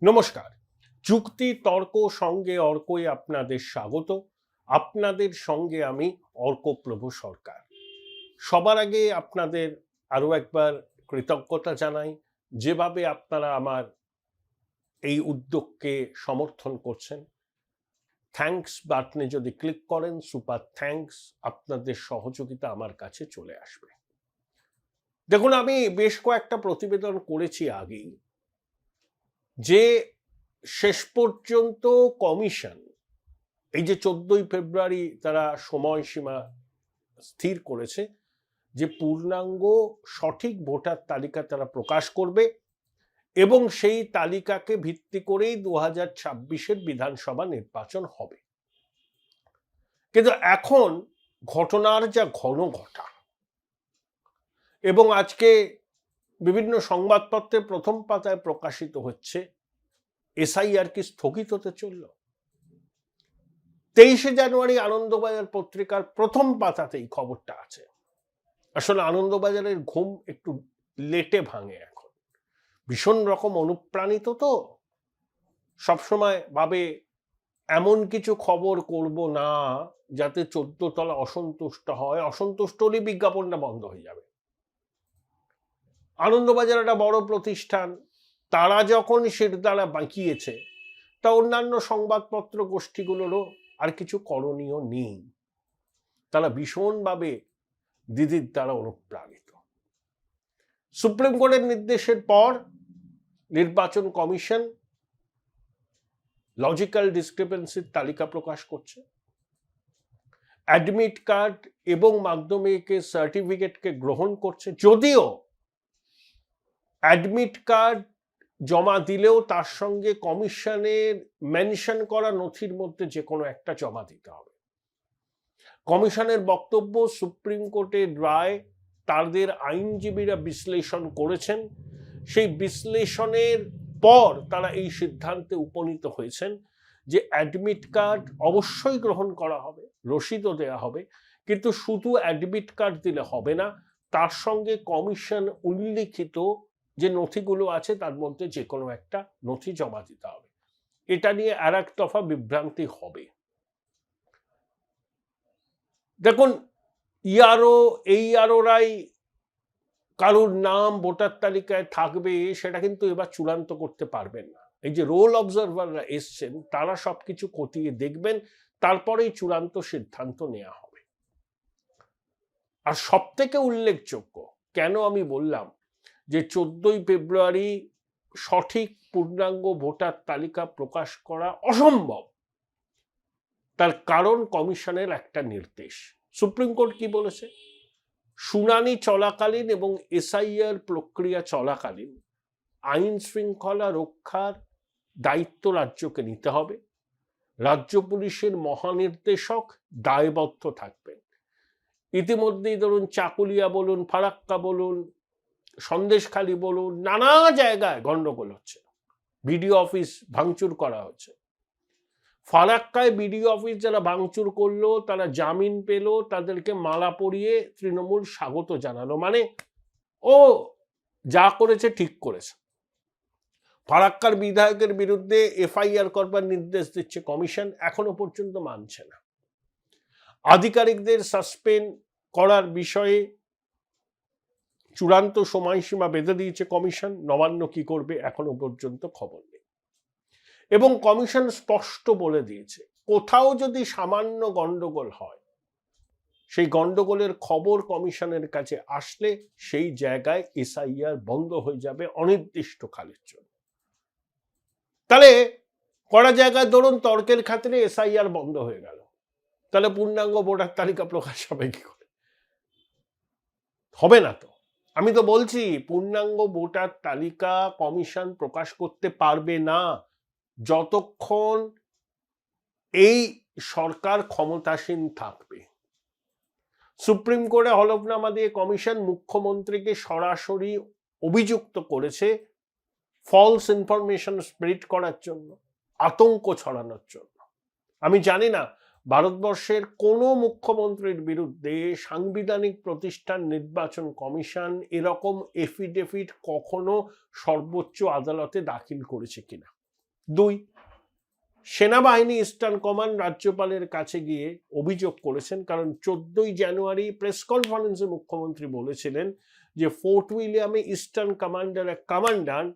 নমস্কার। যুক্তি তর্ক সঙ্গে অর্কই আপনাদের স্বাগত। আপনাদের সঙ্গে আমি অর্কপ্রভু সরকার। সবার আগে আপনাদের আরও একবার কৃতজ্ঞতা জানাই, যেভাবে আপনারা আমার এই উদ্যোগকে সমর্থন করছেন। থ্যাঙ্কস বাটনে যদি ক্লিক করেন, সুপার থ্যাঙ্কস। আপনাদের সহযোগিতা আমার কাছে চলে আসবে। দেখুন, আমি বেশ কয়েকটা প্রতিবেদন করেছি আগেই, যে শেষ পর্যন্ত কমিশন এই যে 14ই ফেব্রুয়ারি তারা সময়সীমা স্থির করেছে যে পূর্ণাঙ্গ সঠিক ভোটার তালিকা তারা প্রকাশ করবে এবং সেই তালিকাকে ভিত্তি করেই 2026-এর বিধানসভা নির্বাচন হবে। কিন্তু এখন ঘটনার যা ঘনঘটা, এবং আজকে বিভিন্ন সংবাদপত্রে প্রথম পাতায় প্রকাশিত হচ্ছে এসআইআর কি স্থগিত হতে চলল। 23শে জানুয়ারি আনন্দবাজার পত্রিকার প্রথম পাতাতেই খবরটা আছে। আসলে আনন্দবাজারের ঘুম একটু লেটে ভাঙে এখন, ভীষণ রকম অনুপ্রাণিত তো, সবসময় ভাবে এমন কিছু খবর করব না যাতে 14 তলা অসন্তুষ্ট হয়, অসন্তুষ্ট হলে বিজ্ঞাপনটা বন্ধ হয়ে যাবে। আনন্দবাজার একটা বড় প্রতিষ্ঠান, তারা যখন শিরদাঁড়া বাঁকিয়েছে, তা অন্যান্য সংবাদপত্র গোষ্ঠীগুলোরও আর কিছু করণীয় নেই। তারা ভীষণভাবে দিদির দ্বারা অনুপ্রাণিত। সুপ্রিম কোর্টের নির্দেশের পর নির্বাচন কমিশন লজিক্যাল ডিসক্রিপেন্সির তালিকা প্রকাশ করছে। অ্যাডমিট কার্ড এবং মাধ্যমিকের সার্টিফিকেটকে গ্রহণ করছে, যদিও অ্যাডমিট কার্ড জমা দিলেও তার সঙ্গে কমিশনের মেনশন করা নথির মধ্যে যে কোনো একটা জমা দিতে হবে। কমিশনের বক্তব্য, সুপ্রিম কোর্টের রায় তাদের আইনজীবীরা বিশ্লেষণ করেছেন, সেই বিশ্লেষণের পর তারা এই সিদ্ধান্তে উপনীত হয়েছেন যে অ্যাডমিট কার্ড অবশ্যই গ্রহণ করা হবে, রসিদও দেওয়া হবে, কিন্তু শুধু অ্যাডমিট কার্ড দিলে হবে না, তার সঙ্গে কমিশন উল্লিখিত যে নথিগুলো আছে তার মধ্যে যে কোনো একটা নথি জমা দিতে হবে। এটা নিয়ে আর এক দফা বিভ্রান্তি হবে। দেখুন, এই আরোরাই কারোর নাম ভোটার তালিকায় থাকবে সেটা কিন্তু এবার চূড়ান্ত করতে পারবেন না। এই যে রোল অবজারভাররা এসছেন, তারা সবকিছু খতিয়ে দেখবেন, তারপরেই চূড়ান্ত সিদ্ধান্ত নেওয়া হবে। আর সব থেকে উল্লেখযোগ্য, কেন আমি বললাম যে 14ই ফেব্রুয়ারি সঠিক পূর্ণাঙ্গ ভোটার তালিকা প্রকাশ করা অসম্ভব, তার কারণ কমিশনের একটা নির্দেশ। সুপ্রিম কোর্ট কি বলেছে? শুনানি চলাকালীন এবং এসআইআর প্রক্রিয়া চলাকালীন আইন শৃঙ্খলা রক্ষার দায়িত্ব রাজ্যকে নিতে হবে। রাজ্য পুলিশের মহানির্দেশক দায়বদ্ধ থাকবেন। ইতিমধ্যেই ধরুন চাকুলিয়া বলুন, ফারাক্কা বলুন, সন্দেশখালী বলুন, নানা জায়গায় গন্ডগোল হচ্ছে, বিডিও অফিস ভাঙচুর করা হচ্ছে। ফারাক্কায় বিডিও অফিস যারা ভাঙচুর করলো তারা জামিন পেল, তাদেরকে মালা পরিয়ে তৃণমূল স্বাগত জানালো, মানে ও যা করেছে ঠিক করেছে। ফারাক্কার বিধায়কের বিরুদ্ধে এফআইআর করবার নির্দেশ দিচ্ছে কমিশন, এখনো পর্যন্ত মানছে না। আধিকারিকদের সাসপেন্ড করার বিষয়ে চূড়ান্ত সময়সীমা বেঁধে দিয়েছে কমিশন, নবান্ন কি করবে এখনো পর্যন্ত খবর নেই। এবং কমিশন স্পষ্ট বলে দিয়েছে, কোথাও যদি সামান্য গন্ডগোল হয়, সেই গন্ডগোলের খবর কমিশনের কাছে আসলে সেই জায়গায় এসআইআর বন্ধ হয়ে যাবে অনির্দিষ্টকালের জন্য। তাহলে কড়া জায়গায় ধরুন তর্কের খাতিরে এসআইআর বন্ধ হয়ে গেল, তাহলে পূর্ণাঙ্গ ভোটার তালিকা প্রকাশ হবে কি করে? হবে না তো। আমি তো বলছি, পূর্ণাঙ্গ ভোটার তালিকা কমিশন প্রকাশ করতে পারবে না যতক্ষণ এই সরকার ক্ষমতাসীন থাকবে। সুপ্রিম কোর্টে হলফনামা দিয়ে কমিশন মুখ্যমন্ত্রীকে সরাসরি অভিযুক্ত করেছে ফলস ইনফরমেশন স্প্রেড করার জন্য, আতঙ্ক ছড়ানোর জন্য। আমি জানি না ভারতবর্ষের কোনো মুখ্যমন্ত্রীর বিরুদ্ধে সাংবিধানিক প্রতিষ্ঠান নির্বাচন কমিশন এরকম এফিডেভিট কখনো সর্বোচ্চ আদালতে দাখিল করেছে কিনা। 2, সেনাবাহিনী ইস্টার্ন কমান্ড রাজ্যপালের কাছে গিয়ে অভিযোগ করেছেন, কারণ 14ই জানুয়ারি প্রেস কনফারেন্সে মুখ্যমন্ত্রী বলেছিলেন যে ফোর্ট উইলিয়ামে ইস্টার্ন কমান্ডের এক কমান্ডান্ট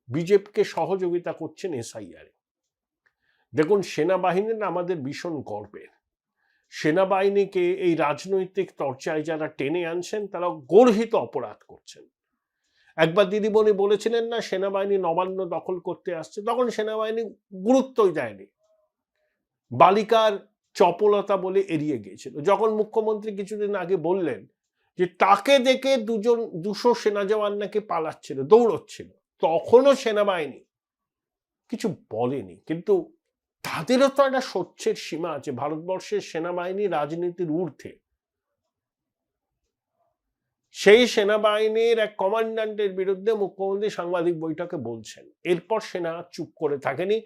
বিজেপিকে সহযোগিতা করছেন এসআইআরে। দেখুন, সেনাবাহিনী আমাদের ভীষণ গর্বের। সেনাবাহিনীকে এই রাজনৈতিক চর্চায় যারা টেনে আনছেন তারা গর্হিত অপরাধ করছেন। একবার দিদিমণি বলেছিলেন না, সেনাবাহিনী নবান্ন দখল করতে আসছে, তখন সেনাবাহিনী গুরুত্বই দেয়নি, বালিকার চপলতা বলে এড়িয়ে গিয়েছিল। যখন মুখ্যমন্ত্রী কিছুদিন আগে বললেন যে তাকে দেখে 200 সেনা জওয়ান নাকি পালাচ্ছিল, দৌড়চ্ছিল, তখনও সেনাবাহিনী কিছু বলেনি। কিন্তু তাদেরও তো একটা সহ্যের সীমা আছে। ভারতবর্ষের সেনাবাহিনী রাজনীতির ঊর্ধ্বে। সেই সেনাবাহিনীর এক কমান্ড্যান্টের বিরুদ্ধে মুখ্যমন্ত্রী সাংবাদিক বৈঠকে বলছেন। এরপর সেনা চুপ করে থাকেনি,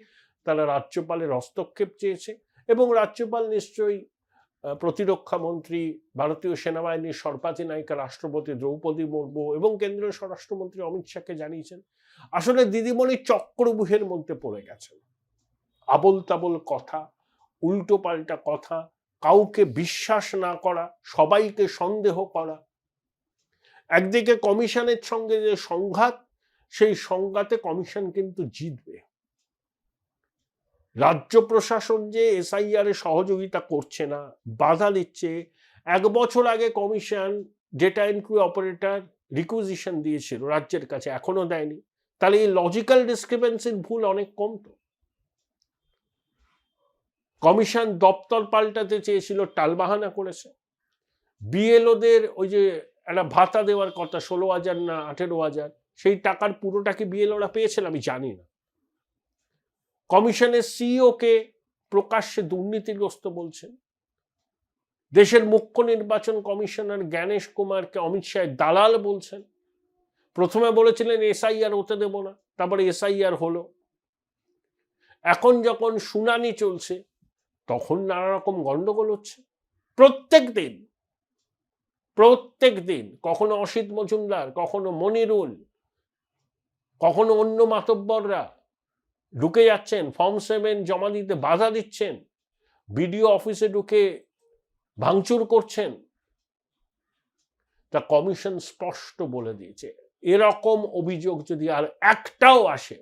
তারা রাজ্যপালের হস্তক্ষেপ চেয়েছে এবং রাজ্যপাল নিশ্চয়ই প্রতিরক্ষা মন্ত্রী, ভারতীয় সেনাবাহিনীর সর্বাধিনায়িকা রাষ্ট্রপতি দ্রৌপদী মুর্মু এবং কেন্দ্রীয় স্বরাষ্ট্রমন্ত্রী অমিত শাহকে জানিয়েছেন। আসলে দিদিমণি চক্রব্যূহের মধ্যে পড়ে গেছেন। আবোল তাবোল কথা, উল্টো পাল্টা কথা, কাউকে বিশ্বাস না করা, সবাইকে সন্দেহ করা। একদিকে কমিশনের সঙ্গে যে সংঘাত, সেই সংঘাতে কমিশন কিন্তু জিতবে। রাজ্য প্রশাসন যে এসআইআর এ সহযোগিতা করছে না, বাধা দিচ্ছে। 1 বছর আগে commission data entry operator requisition দিয়েছিল রাজ্যের কাছে, এখনো দেয়নি। তাহলে এই লজিক্যাল ডিসক্রিপেন্সির ভুল অনেক কম তো। কমিশন দপ্তর পাল্টাতে চেয়েছিল, টালবাহানা করেছে। বিএলওদের ওই যে একটা ভাতা দেওয়ার কথা 16,000 না 18,000, সেই টাকার পুরোটা কি বিএলওরা পেয়েছিল আমি জানি না। কমিশনের সিইওকে প্রকাশ্যে দুর্নীতিগ্রস্ত বলছেন। দেশের মুখ্য নির্বাচন কমিশনার জ্ঞানেশ কুমারকে অমিত শাহ দালাল বলছেন। প্রথমে বলেছিলেন এসআইআর হতে দেব না, তারপরে এসআইআর হলো। এখন যখন শুনানি চলছে তখন নানা রকম গন্ডগোল হচ্ছে। প্রত্যেক দিন কখনো অসিত মজুমদার, কখনো মনিরুল, কখনো অন্য মাতব্বররা ঢুকে যাচ্ছেন, ফর্ম 7 জমা দিতে বাধা দিচ্ছেন, বিডিও অফিসে ঢুকে ভাঙচুর করছেন। তা কমিশন স্পষ্ট বলে দিয়েছে, এরকম অভিযোগ যদি আর একটাও আসে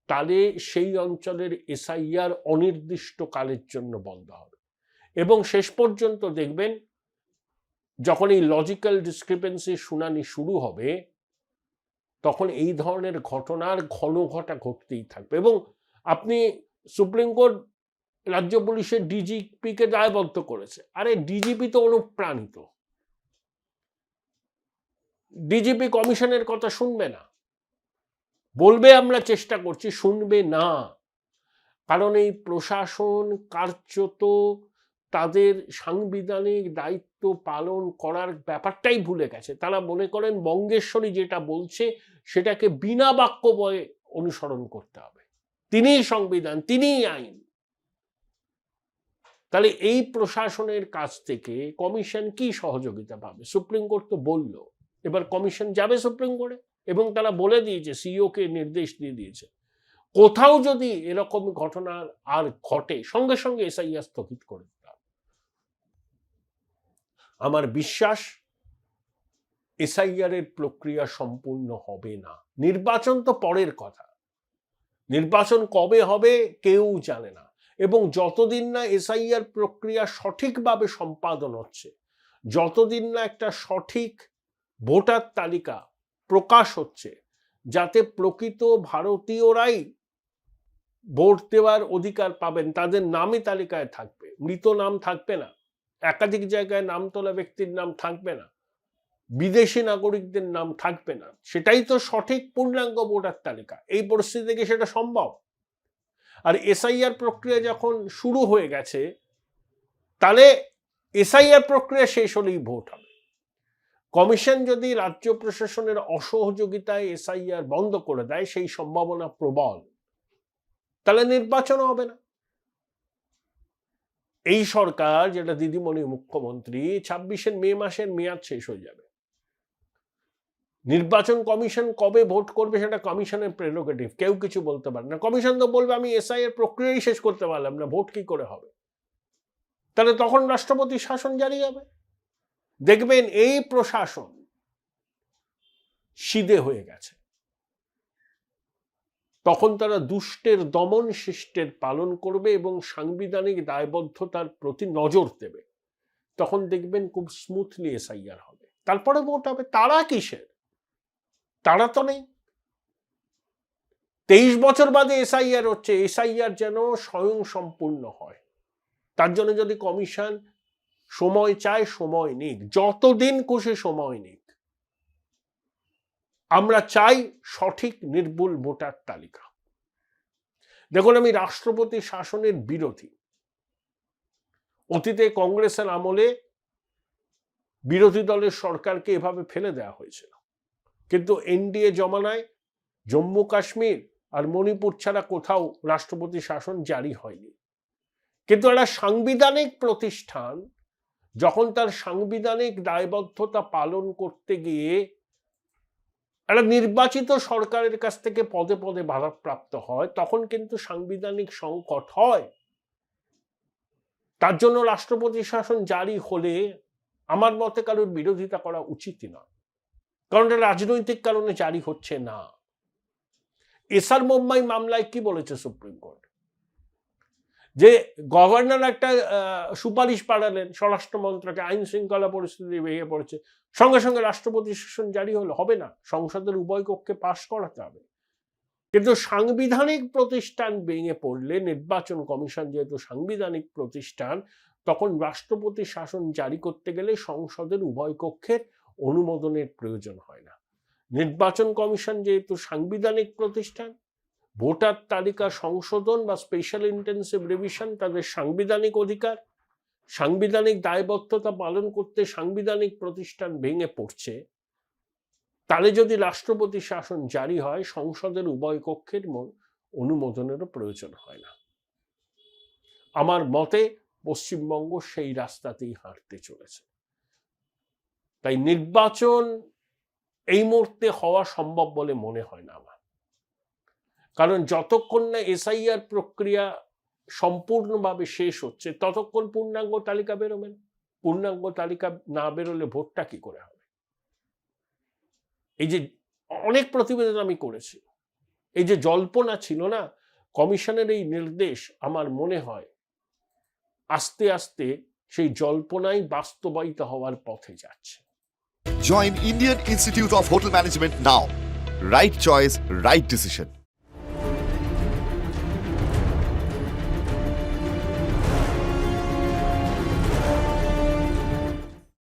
তাহলে সেই অঞ্চলের এসআইআর অনির্দিষ্টকালের জন্য বন্ধ হবে। এবং শেষ পর্যন্ত দেখবেন যখন এই লজিক্যাল ডিসক্রিপেন্সি শুনানি শুরু হবে তখন এই ধরনের ঘটনার ঘটা ঘটতেই থাকবে। এবং আপনি সুপ্রিম কোর্ট রাজ্য পুলিশের ডিজিপিকে দায়বদ্ধ করেছে। আরে ডিজিপি তো অনুপ্রাণিত, ডিজিপি কমিশনের কথা শুনবে না, বলবে আমরা চেষ্টা করছি, শুনবে না। কারণ এই প্রশাসন কার্যত তাদের সাংবিধানিক দায়িত্ব পালন করার ব্যাপারটাই ভুলে গেছে। তারা মনে করেন বঙ্গেশ্বরী যেটা বলছে সেটাকে বিনা বাক্য বয়ে অনুসরণ করতে হবে, তিনিই সংবিধান, তিনিই আইন। তাহলে এই প্রশাসনের কাছ থেকে কমিশন কি সহযোগিতা পাবে? সুপ্রিম কোর্ট তো বলল, এবার কমিশন যাবে সুপ্রিম কোর্টে এবং তারা বলে দিয়েছে, সিইওকে নির্দেশ দিয়ে দিয়েছে, কোথাও যদি এরকম ঘটনা আর ঘটে সঙ্গে সঙ্গে এসআইআর স্থগিত করে দিতে হবে। আমার বিশ্বাস এসআইআর এর প্রক্রিয়া সম্পূর্ণ হবে না। নির্বাচন তো পরের কথা, নির্বাচন কবে হবে কেউ জানে না। এবং যতদিন না এসআইআর প্রক্রিয়া সঠিকভাবে সম্পাদন হচ্ছে, যতদিন না একটা সঠিক ভোটার তালিকা প্রকাশ হচ্ছে যাতে প্রকৃত ভারতীয়রাই ভোট দেওয়ার অধিকার পাবেন, তাদের নামই তালিকায় থাকবে, মৃত নাম থাকবে না, একাধিক জায়গায় নাম তোলা ব্যক্তির নাম থাকবে না, বিদেশি নাগরিকদের নাম থাকবে না, সেটাই তো সঠিক পূর্ণাঙ্গ ভোটার তালিকা। এই পরিস্থিতি থেকে সেটা সম্ভব। আর এসআইআর প্রক্রিয়া যখন শুরু হয়ে গেছে তাহলে এসআইআর প্রক্রিয়া শেষ হলেই ভোট হবে। কমিশন যদি রাজ্য প্রশাসনের অসহযোগিতায় এসআইআর বন্ধ করে দেয়, সেই সম্ভাবনা প্রবল, তাহলে নির্বাচন হবে না। এই সরকার, যেটা দিদিমণি মুখ্যমন্ত্রী, 26 মে মাসের মেয়াদ শেষ হয়ে যাবে। নির্বাচন কমিশন কবে ভোট করবে সেটা কমিশনের প্রেরোগেটিভ, কেউ কিছু বলতে পারে না। কমিশন তো বলবে আমি এসআই এর প্রক্রিয়াই শেষ করতে পারলাম না, ভোট কি করে হবে? তাহলে তখন রাষ্ট্রপতির শাসন জারি হবে। দেখবেন এই প্রশাসন সিধে হয়ে গেছে, তখন তারা দুষ্টের দমন শিষ্টের পালন করবে এবং সাংবিধানিক দায়বদ্ধতার প্রতি নজর দেবে। তখন দেখবেন খুব স্মুথলি এসআইআর হবে, তারপরে ভোট হবে। তারা কিসের? তারা তো নেই। 23 বছর বাদে এসআইআর হচ্ছে। এসআইআর যেন স্বয়ং সম্পূর্ণ হয়, তার জন্য যদি কমিশন সময় চায় সময় নিক, যতদিন খুশি সময় নিক। আমরা চাই সঠিক নির্ভুল ভোটার তালিকা। দেখুন, আমি রাষ্ট্রপতি শাসনের বিরোধী। অতীতে কংগ্রেসের আমলে বিরোধী দলের সরকারকে এভাবে ফেলে দেওয়া হয়েছিল, কিন্তু এনডিএ জমানায় জম্মু কাশ্মীর আর মণিপুর ছাড়া কোথাও রাষ্ট্রপতি শাসন জারি হয়নি। কিন্তু একটা সাংবিধানিক প্রতিষ্ঠান যখন তার সাংবিধানিক দায়বদ্ধতা পালন করতে গিয়ে একটা নির্বাচিত সরকারের কাছ থেকে পদে পদে বাধাপ্রাপ্ত হয়, তখন কিন্তু সাংবিধানিক সংকট হয়। তার জন্য রাষ্ট্রপতি শাসন জারি হলে আমার মতে কারোর বিরোধিতা করা উচিতই নয়, কারণ এটা রাজনৈতিক কারণে জারি হচ্ছে না। এসআর মোম্বাই মামলায় কি বলেছে সুপ্রিম কোর্ট? যে গভর্নর একটা সুপারিশ পাঠালেন স্বরাষ্ট্র মন্ত্রকে, আইন শৃঙ্খলা পরিস্থিতি ভেঙে পড়েছে, সঙ্গে সঙ্গে রাষ্ট্রপতি শাসন জারি হলো? হবে না, সংসদের উভয় কক্ষে পাশ করাতে হবে। কিন্তু সাংবিধানিক প্রতিষ্ঠান ভেঙে পড়লে, নির্বাচন কমিশন যেহেতু সাংবিধানিক প্রতিষ্ঠান, তখন রাষ্ট্রপতি শাসন জারি করতে গেলে সংসদের উভয় কক্ষের অনুমোদনের প্রয়োজন হয় না। নির্বাচন কমিশন যেহেতু সাংবিধানিক প্রতিষ্ঠান, ভোটার তালিকা সংশোধন বা স্পেশাল ইন্টেনসিভ রিভিশন তাদের সাংবিধানিক অধিকার, সাংবিধানিক দায়বদ্ধতা পালন করতে সাংবিধানিক প্রতিষ্ঠান ভেঙে পড়ছে। তাহলে যদি রাষ্ট্রপতি শাসন জারি হয়, সংসদের উভয় কক্ষের অনুমোদনেরও প্রয়োজন হয় না। আমার মতে পশ্চিমবঙ্গ সেই রাস্তাতেই হাঁটতে চলেছে। তাই নির্বাচন এই মুহূর্তে হওয়া সম্ভব বলে মনে হয় না আমার, কারণ যতক্ষণ না এসআইআর প্রক্রিয়া সম্পূর্ণভাবে শেষ হচ্ছে ততক্ষণ পূর্ণাঙ্গ তালিকা বেরোবে না। পূর্ণাঙ্গ তালিকা না বেরোলে ভোটটা কি করে হবে? এই যে অনেক প্রতিবেদন আমি করেছি, এই যে জল্পনা ছিল না, কমিশনের এই নির্দেশ আমার মনে হয় আস্তে আস্তে সেই জল্পনাই বাস্তবায়িত হওয়ার পথে যাচ্ছে। Join Indian Institute of Hotel Management now. Right choice, right decision.